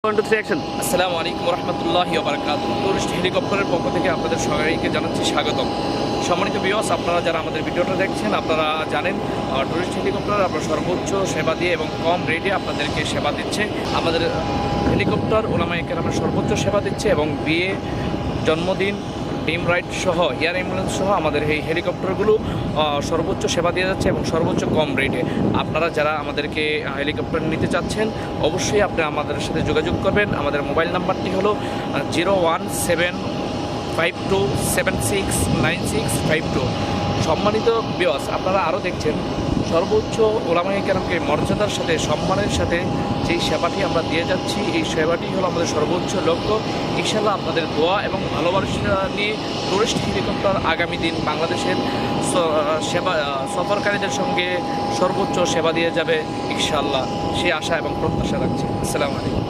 আসসালামু আলাইকুম রহমতুল্লাহি ওয়া বারাকাতুহু। টুরিস্ট হেলিকপ্টারের পক্ষ থেকে আপনাদের সবাইকে জানাচ্ছি স্বাগতম। সম্মানিত ভিউয়ার্স, আপনারা যারা আমাদের ভিডিওটা দেখছেন আপনারা জানেন টুরিস্ট হেলিকপ্টার আপনার সর্বোচ্চ সেবা দিয়ে এবং কম রেটে আপনাদেরকে সেবা দিচ্ছে। আমাদের হেলিকপ্টার ওলামায়ে কেরামের সর্বোচ্চ সেবা দিচ্ছে এবং বিয়ে, জন্মদিন, ডিম রাইড সহ এয়ার অ্যাম্বুলেন্স সহ আমাদের এই হেলিকপ্টারগুলো সর্বোচ্চ সেবা দিয়ে যাচ্ছে এবং সর্বোচ্চ কম রেটে। আপনারা যারা আমাদেরকে হেলিকপ্টার নিতে চাচ্ছেন অবশ্যই আপনি আমাদের সাথে যোগাযোগ করবেন। আমাদের মোবাইল নাম্বারটি হলো 01752769652। সম্মানিত ভিউয়ার্স, আপনারা আরও দেখছেন সর্বোচ্চ ওলামায়ে কেরামকে মর্যাদার সাথে সম্মানের সাথে যেই সেবাটি আমরা দিয়ে যাচ্ছি, এই সেবাটি হলো আমাদের সর্বোচ্চ লক্ষ্য। ইনশাআল্লাহ আপনাদের দোয়া এবং ভালোবাসা নিয়ে টুরিস্ট হেলিকপ্টার আগামী দিন বাংলাদেশের সেবা সফরকারীদের সঙ্গে সর্বোচ্চ সেবা দিয়ে যাবে ইনশাআল্লাহ, সেই আশা এবং প্রত্যাশা রাখছি। আসসালামু আলাইকুম।